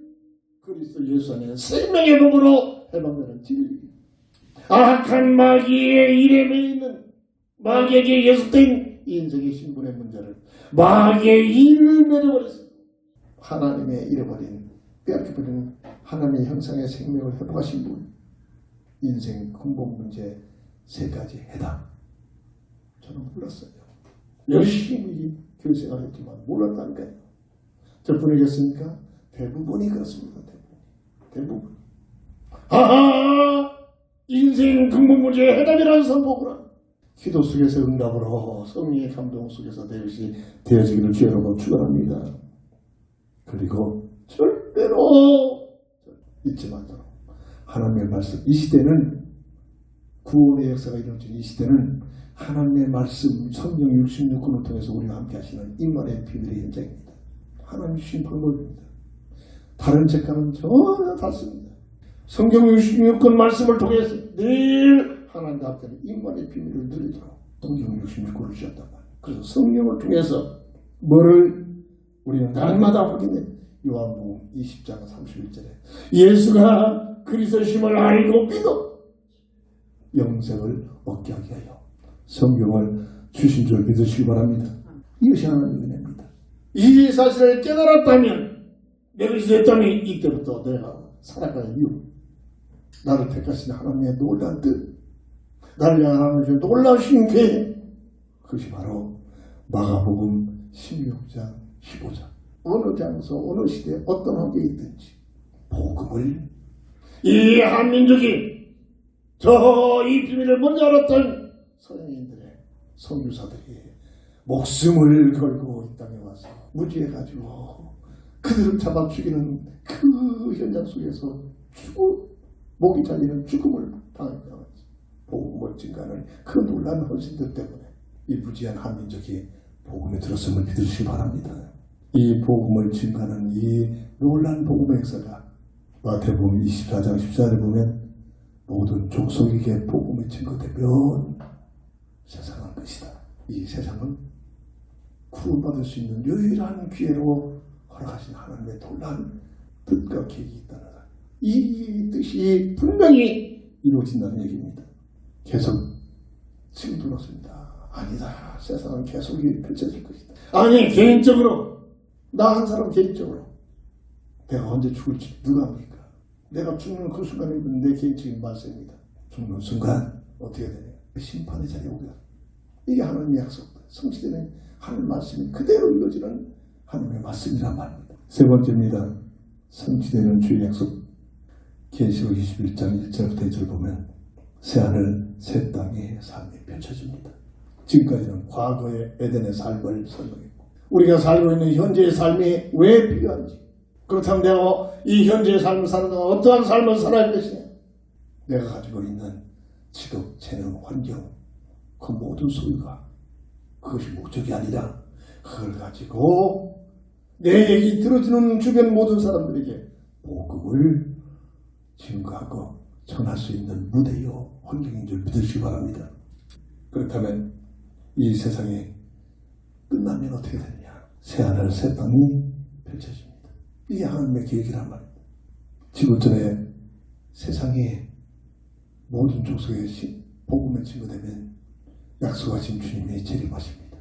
그리스도 예수 안에 생명의 법으로 해방되는 길, 악한 마귀의 일에 매이는 마귀에게 예속된 인생의 신분의 문제를 마귀의 일을 내려버렸습니다. 하나님의 잃어버린 빼앗겨버린 하나님의 형상의 생명을 회복하신 분, 인생 근본 문제 3가지 해답. 저는 몰랐어요. 열심히 교회생활을 했지만 몰랐다니까요. 저뿐이겠습니까? 대부분이 그렇습니다. 대부분. 하하! 인생 근본 문제의 해답이라는 선포구나. 기도 속에서 응답으로 성령의 감동 속에서 내 것이 되어지기를 주의 이름으로 축원합니다. 그리고 절대로 잊지 말도록 하나님의 말씀. 이 시대는 구원의 역사가 이루어진 이 시대는 하나님의 말씀 성경 66권을 통해서 우리와 함께 하시는 임만의 비밀의 현장입니다. 하나님 주신 방법입니다. 다른 책과는 전혀 다릅니다. 성경 66권 말씀을 통해서 늘 하나님과 함께 하는 임만의 비밀을 누리도록 성경 66권을 주셨단 말이에요. 그래서 성령을 통해서 뭐를 우리는 날마다 확인해. 요한복음 20장 31절에 예수가 그리스도심을 알고 믿어 영생을 얻게 하게 하여 성경을 주신 줄 믿으시기 바랍니다. 이것이 하나님의 은혜입니다. 이 사실을 깨달았다면 내 것이 됐다면 이때부터 내가 살아가는 이유, 나를 택하신 하나님의 놀라운 뜻, 나를 향한 하나님의 놀라우신 계획, 그것이 바로 마가복음 16장 15장. 어느 장소, 어느 시대, 어떤 환경에 있든지 복음을 이 한민족이 이 비밀을 먼저 알았던 서양인들의 선교사들이 목숨을 걸고 이 땅에 와서 무지해가지고 그들을 잡아 죽이는 그 현장 속에서 목이 잘리는 죽음을 당했다. 증가하는 그 놀라운 헌신들 때문에 이 무지한 한민족이 복음에 들었음을 믿으시기 바랍니다. 이 복음을 증가하는 이 놀라운 복음의 역사가 마태복음 24장 14절에 보면 모든 족속에게 복음이 증거되면 세상은 끝이다. 이 세상은 구원받을 수 있는 유일한 기회로 허락하신 하나님의 놀라운 뜻과 계획이 있다는 이 뜻이 분명히 이루어진다는 얘기입니다. 계속 지금 들었습니다. 아니다. 세상은 계속 펼쳐질 것이다. 아니, 개인적으로 나 한 사람 개인적으로 내가 언제 죽을지 누가 압니까? 내가 죽는 그 순간에 내 개인적인 말씀입니다. 죽는 순간 어떻게 되냐? 심판의 자리에 오게 됩니다. 이게 하나님의 약속, 성취되는 하나님의 말씀이 그대로 이루어지는 하나님의 말씀이란 말입니다. 세 번째입니다. 성취되는 주의 약속. 계시록 21장 1절부터 2절 보면 새하늘 새 땅의 삶이 펼쳐집니다. 지금까지는 과거의 에덴의 삶을 설명했고 우리가 살고 있는 현재의 삶이 왜 필요한지, 그렇다면 내가 이 현재의 삶을 사는 동안 어떠한 삶을 살아야 할 것이냐, 내가 가지고 있는 직업, 재능, 환경, 그 모든 소유가 그것이 목적이 아니라 그걸 가지고 내 얘기 들어주는 주변 모든 사람들에게 복음을 증거하고 전할 수 있는 무대요 환경인 줄 믿으시기 바랍니다. 그렇다면 이 세상이 끝나면 어떻게 되느냐? 새하늘 새 땅이 펼쳐집니다. 이게 하나님의 계획이란 말입니다. 지구촌에 세상이 모든 족속에 복음에 증거되면 약속하신 주님이 재림하십니다.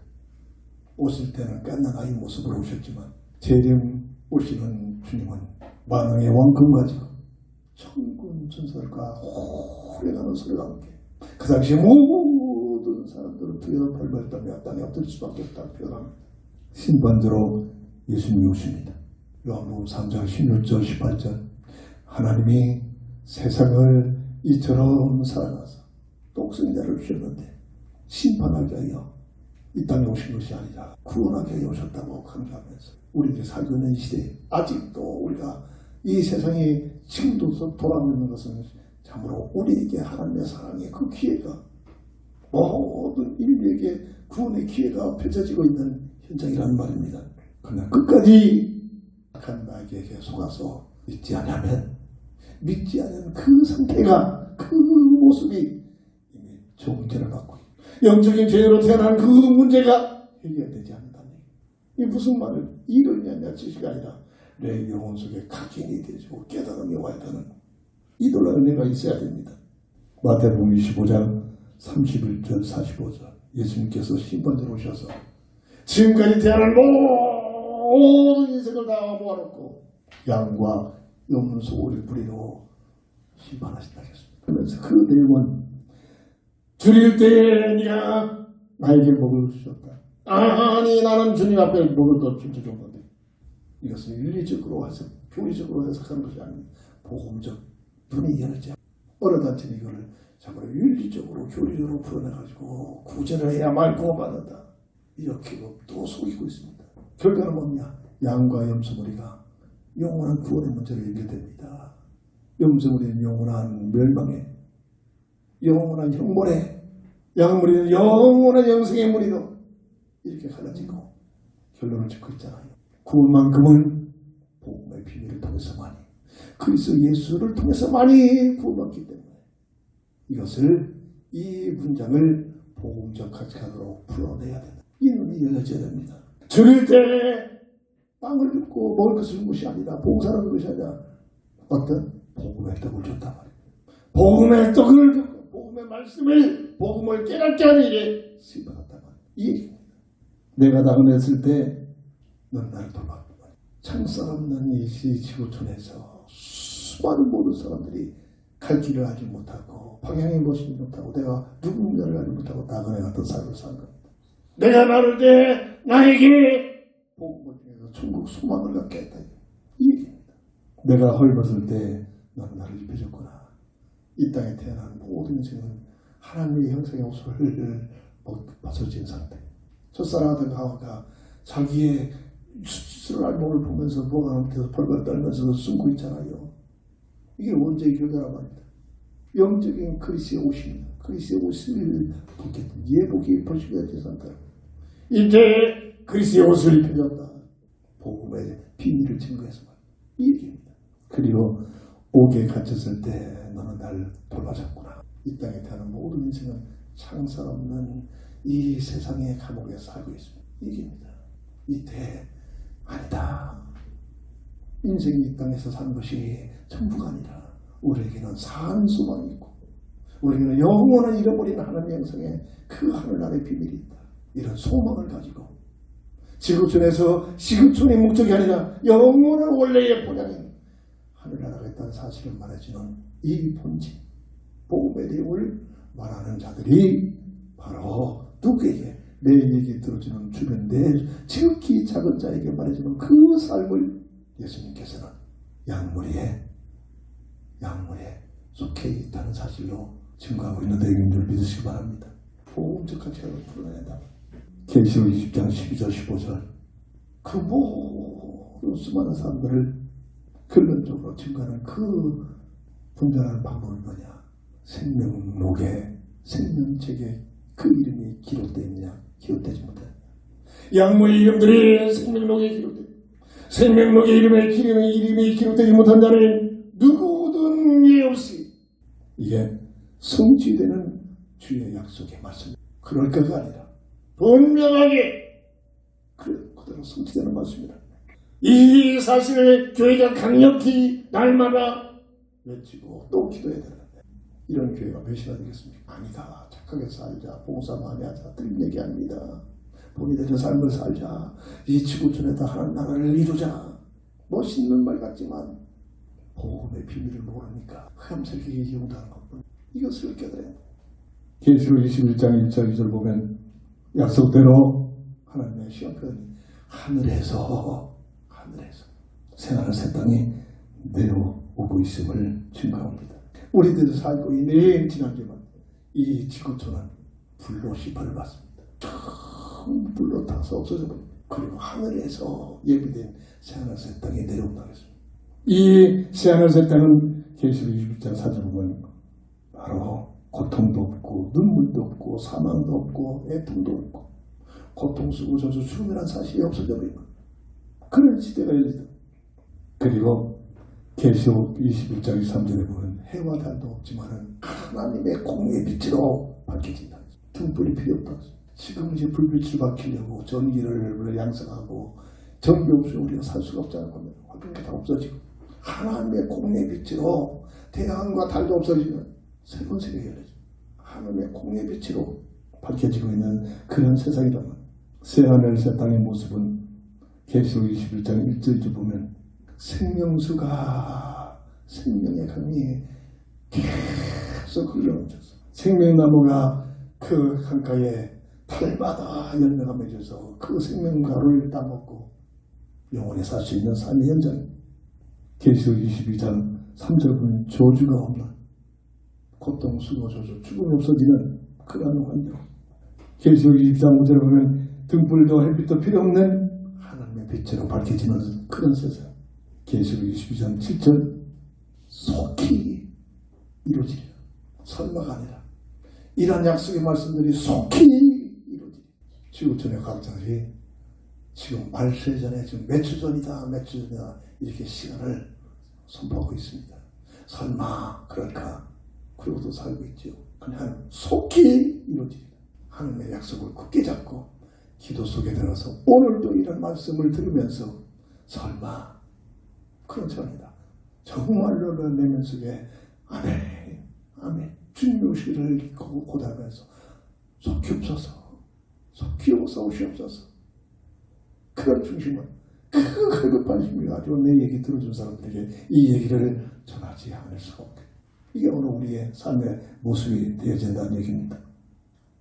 오실 때는 깐난아이 모습으로 오셨지만 재림 오시는 주님은 만왕의 왕금 가지고 천군 천사들과 호래가는 소리와 함께 그 당시에 모든 사람들은 두려워 벌벌 떨며 땅에 엎드릴 수밖에 없다고 표현합니다. 심판대로 예수님이 오십니다. 요한복음 3장 16절 18절 하나님이 세상을 이처럼 사랑하사 독생자를 주셨는데 심판하기 위하여 이 땅에 오신 것이 아니라 구원하기 위하여 오셨다고 강조하면서 우리들이 살고 있는 이 시대에 아직도 우리가 이 세상이 지금도 돌아가고 있는 것은 참으로 우리에게 하나님의 사랑의 그 기회가 모든 인류에게 구원의 기회가 펼쳐지고 있는 현장이라는 말입니다. 그러나 끝까지 악한 나에게 속아서 믿지 않으면 믿지 않은 그 상태가 그 모습이 이미 정죄를 받고 영적인 죄로 태어난 그 문제가 해결되지 않는다는 얘기. 이게 무슨 말을 이를 위한 야치시가 아니라 내 영혼 속에 각인이 되고 깨달음이 와야 되는 이 놀라운 은혜가 있어야 됩니다. 마태복음 25장 31절 45절 예수님께서 심판대로 오셔서 지금까지 태어난 모든 인생을 다 모아놓고 양과 염소를 부리로 심판하신다 했습니다. 그러면서 그 내용은 줄일 때에 네가 나에게 먹을 주셨다. 아니 나는 주님 앞에 먹을 것 준지 준 건데 이것은 윤리적으로 해서 교리적으로 해석하는 것이 아닙니다. 복음적 눈이 열리지 어느 단체는 이거를 자꾸 윤리적으로 교리적으로 풀어내가지고 구제를 해야만 구원받는다 이렇게 또 속이고 있습니다. 결과는 뭐냐? 양과 염소머리가 영원한 구원의 문제로 연결됩니다. 염소머리는 영원한 멸망에 영원한 형벌에 양머리는 영원한 영생의 머리로 이렇게 갈라지고 결론을 짓고 있잖아요. 구원만큼은 복음의 비밀을 통해서만이 그리스도 예수를 통해서만이 구원받기 때문에 이것을 이 문장을 복음적 가치관으로 풀어내야 된다. 이 눈이 열려져야 됩니다. 줄일 때 빵을 줍고 먹을 것을 준 것이 아니라 봉사하는 것이 아니라 어떤 복음의 떡을 줬단 말이에요. 복음의 떡을 줬고 복음의 말씀을 복음을 깨닫게 하는 일에 쓰임받았단 말이에요. 이 얘기입니다. 내가 나그네했을 때 넌 나를 돌봤구만. 창살 없는 이 지구촌에서 수많은 모든 사람들이 갈 길을 알지 못하고 방향을 보지 못하고 내가 누군가를 알지 못하고 나그네 같은 삶을 사는 겁니다. 내가 나를 때 나에게 복음을 통해서 천국 소망을 갖게 했다. 이 얘기입니다. 내가 헐벗을 때 너는 나를 입혀줬구나. 이 땅에 태어난 모든 인생은 하나님의 형상의 옷을 벗어진 상태. 첫사랑하던 하와가 자기의 수술할 몸을 보면서 뭐가 밑에서 벌벌 떨면서 숨고 있잖아요. 이게 원죄의 결과란 말입니다. 영적인 그리스의 옷입니다. 그리스의 옷을 벗겼던 예복이 벗겨야 되산다. 이때 그리스의 옷을 입혀졌다. 복음의 비밀을 증거해서 이 얘기입니다. 그리고 옥에 갇혔을 때 너는 나를 돌봐줬구나. 이 땅에 태어난 모든 인생은 창살 없는 이 세상의 감옥에 살고 있습니다. 이깁니다. 이때 아니다. 인생이 이 땅에서 사는 것이 전부가 아니라 우리에게는 산 소망이 있고 우리에게는 영원한 잃어버린 하나님의 형상에 그 하늘나라의 비밀이 있다. 이런 소망을 가지고 지구촌에서 지구촌의 목적이 아니라 영원한 원래의 본향인 하늘나라가 있다는 사실을 말해주는 이 본질 복음의 내용을 말하는 자들이 바로 누구에게 내 얘기 들어주는 주변 내 지극히 작은 자에게 말해주는 그 삶을 예수님께서는 양무리에 속해 있다는 사실로 증거하고 있는 내용인 줄 믿으시기 바랍니다. 복음적 가치를 풀어낸다. 계시록 20장 12절 15절 그 모든 수많은 사람들을 근본적으로 증거하는 그 분별하는 방법은 뭐냐? 생명록에 생명책에 그 이름이 기록되어 있느냐? 기록되지 못하느냐? 양무의 이름들이 생명록에 기록되어 생명록의 이름이 기록되지 못한 자는 누구든 예 없이 이게 성취되는 주의 약속의 말씀 그럴 거가 아니라 분명하게 그대로 성취되는 말씀이다. 이 사실을 교회가 강력히 날마다 외치고 또 기도해야 되는데 이런 교회가 몇이나 되겠습니까? 아니다. 착하게 살자. 봉사 많이 하자. 틀린 얘기 아닙니다. 본인들의 삶을 살자. 이 지구촌에다 하나님 나라를 이루자. 멋있는 말 같지만 복음의 비밀을 모르니까 흠슬기게 이용하는 것뿐. 이것을 깨달아야 돼. 계시록 21장 1절 2절 보면 약속대로 하나님의 시험편이 하늘에서 새하늘 새 땅이 내려오고 있음을 증거합니다. 우리들이 살고 있는 지난주만 이 지구촌은 불로 시판을 받습니다. 큰 불로 타서 없어져 버립니다. 그리고 하늘에서 예비된 새하늘 새 땅이 내려온다고 했습니다. 이 새하늘 새 땅은 계시록 21장 4절 보면 바로 고통도 없고 눈물도 없고 사망도 없고 애통도 없고 고통 쓰고 저주 죽음이라는 사실이 없어져 버립니다. 그런 시대가 열리다. 그리고 계시록 21장 23절에 보면 해와 달도 없지만은 하나님의 공의 빛으로 밝혀진다. 등불이 필요 없다. 지금 이제 불빛을 밝히려고 전기를 양성하고 전기 없으면 우리가 살 수가 없잖아요. 화병이 다 없어지고 하나님의 공의 빛으로 태양과 달도 없어지면 새로운 세계가 열려져. 하나님의 공의 빛으로 밝혀지고 있는 그런 세상이라면 새하늘 새 땅의 모습은 계시록 21장 1절에 보면 생명수가 생명의 강이 계속 흘러넘쳐서 생명나무가 그 강가에 달마다 열매가 맺어서 그 생명가루를 따먹고 영원히 살 수 있는 삶의 현장. 계시록 22장 3절 보면 저주가 없는 고통, 수고, 저주, 죽음이 없어지는 그런 환경. 계시록 23장 5절에 보면 등불도 햇빛도 필요 없는 하나님의 빛으로 밝혀지는 그런 세상. 계시록 22장 7절 속히 이루어지리라. 설마가 아니라 이런 약속의 말씀들이 속히 이루어지리라. 지구촌의 각자들이 지금 말세 전에 지금 며칠 전이다 이렇게 시간을 선포하고 있습니다. 설마 그럴까? 그러고도 살고 있죠. 그냥 속히 이루어지리라. 하나님의 약속을 굳게 잡고 기도 속에 들어서 오늘도 이런 말씀을 들으면서 설마 그런 전이다. 정말로 내 면 속에 아멘 주님 오시기를 고대하면서 속히 없어서 속히 오시옵소서. 그런 중심은 그 갈급한 힘이 가지고 내 얘기 들어준 사람들에게 이 얘기를 전하지 않을 수가 없게. 이게 오늘 우리의 삶의 모습이 되어진다는 얘기입니다.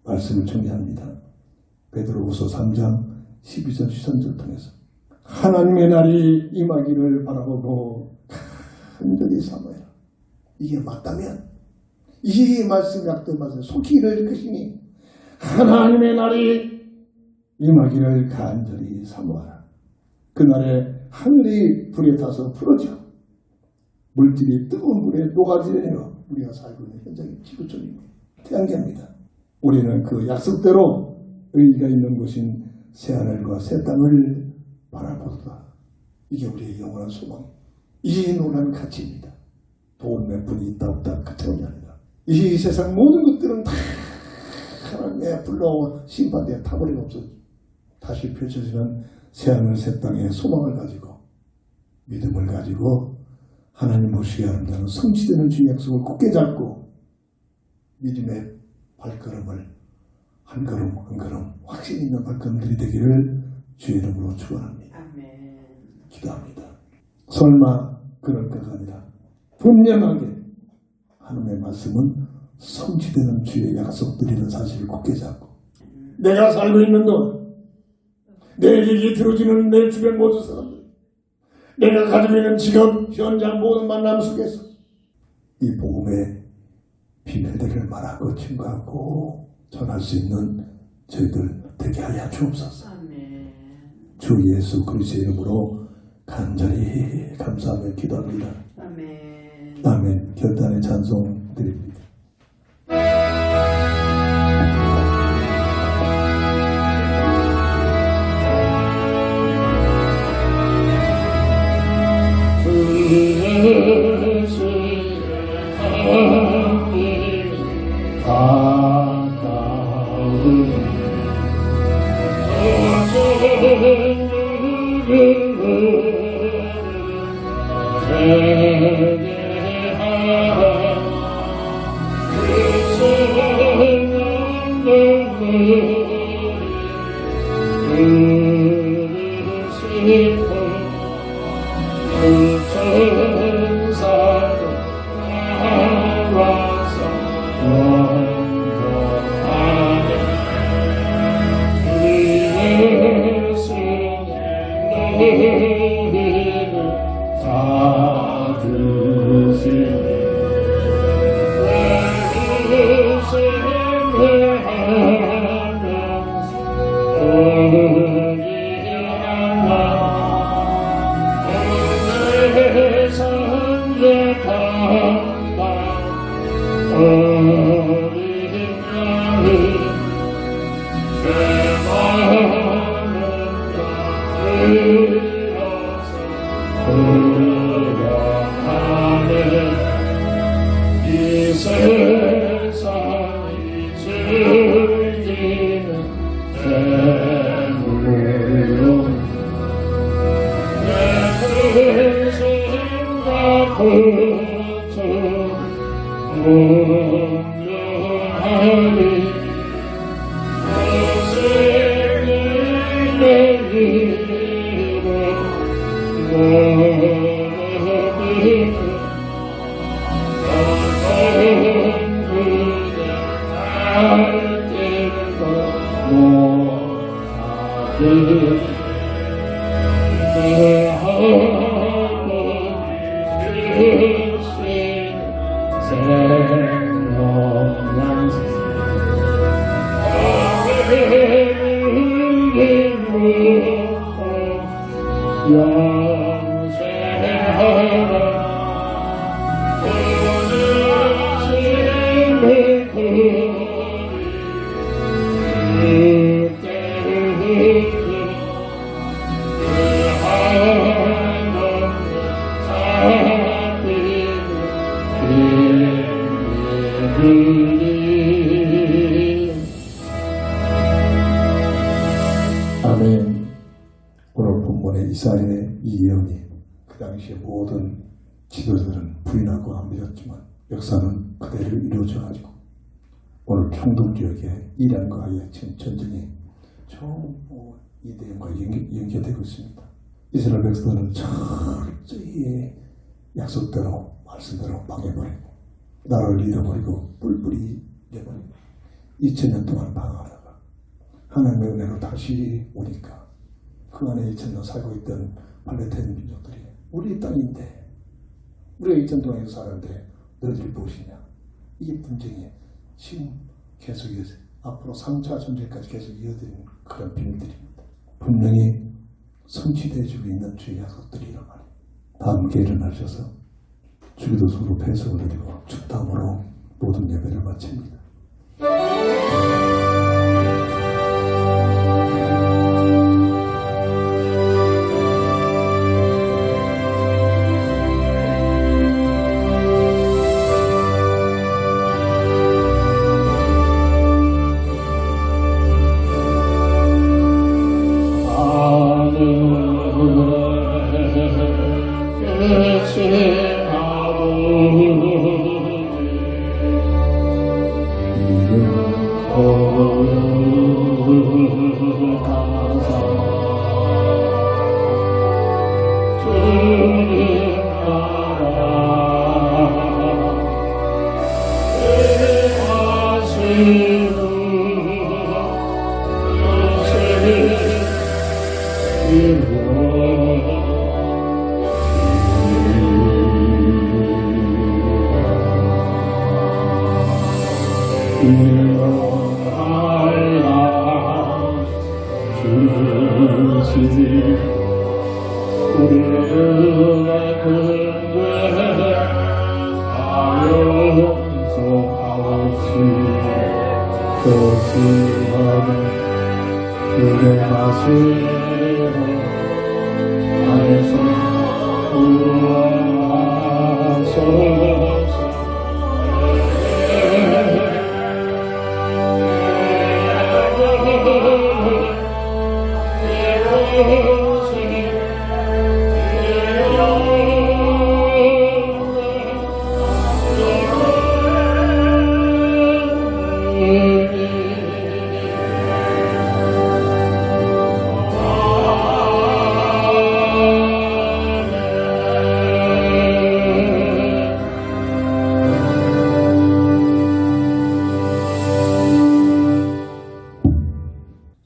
말씀을 정리합니다. 베드로후서 3장 12절 13절 통해서 하나님의 날이 임하기를 바라보고 간절히 사모해라. 이게 맞다면 이 말씀 약도 말씀 속히 이룰 것이니 하나님의 날이 임하기를 간절히 사모하라. 그날에 하늘이 불에 타서 풀어지고 물질이 뜨거운 물에 녹아지려며 우리가 살고 있는 현장이 지구촌입니다. 태양계입니다. 우리는 그 약속대로 의의가 있는 곳인 새하늘과 새 땅을 바라보다. 이게 우리의 영원한 소망. 이 놀라운 가치입니다. 돈 몇 푼이 있다 없다 그 차원이 아니다. 이 세상 모든 것들은 다 하나님의 불러 심판대에 타버리고 없어. 다시 펼쳐지는 새하늘 새 땅의 소망을 가지고 믿음을 가지고 하나님 보시기 아름다운 성취되는 주의 약속을 굳게 잡고 믿음의 발걸음을 한 걸음 한 걸음 확신 있는 발걸음들이 되기를 주의 이름으로 축원합니다. 아멘. 기도합니다. 설마 그럴 것가 아니라 분명하게 하나님의 말씀은 성취되는 주의 약속들이라는 사실을 굳게 잡고 내가 살고 있는 동안 내 얘기 들어주는 내 주변 모든 사람들, 내가 가지고 있는 직업, 현장 모든 만남 속에서 이 복음의 비밀들을 말하고 증거하고 전할 수 있는 저희들 되게 하여 주옵소서. 아멘. 주 예수 그리스도의 이름으로 간절히 감사하며 기도합니다. 아멘. 아멘. 결단의 찬송 드립니다. 아멘. 오늘 본문의 이사야의 이 예언이 그 당시에 모든 지도자들은 부인하고 안 믿었지만 역사는 그대로 이루어져가지고 오늘 충동 지역의 이란과 하의 지금 전쟁이 전부 이 내용과 연계되고 있습니다. 이스라엘 백성들은 철저히 약속대로 말씀대로 방해버리고 나라를 잃어버리고 뿔뿔이 내버리고 2000년 동안 방황하다가 하나님의 은혜로 다시 오니까 그 안에 2000년 살고 있던 팔레스타인 민족들이 우리 땅인데 우리가 2000년 동안 살았는데 너희들이 무엇이냐. 이게 분쟁이 지금 계속 앞으로 3차 전쟁까지 계속 이어지는 그런 비밀들입니다. 분명히 성취되어지고 있는 주의 약속들이 일어나니 다 함께 일어나셔서 주기도수로 배석을 드리고 축담으로 모든 예배를 마칩니다.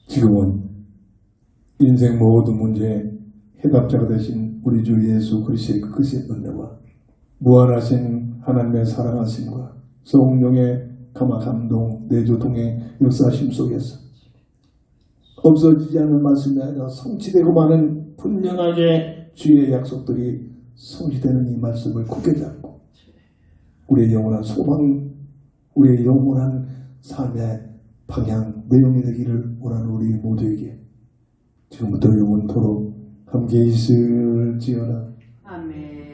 지금은 인생 모든 문제의 해답자가 되신 우리 주 예수 그리스도의 크신 은혜와 무한하신 하나님의 사랑하심과 성령의 감화 감동 내조동의 역사심 속에서 없어지지 않는 말씀이 아니라 성취되고 많은 분명하게 주의 약속들이 성취되는 이 말씀을 굳게 잡고 우리의 영원한 소망, 우리의 영원한 삶의 방향, 내용이 되기를 원하는 우리 모두에게 지금부터 영원토록 함께 있을지어다. 아멘.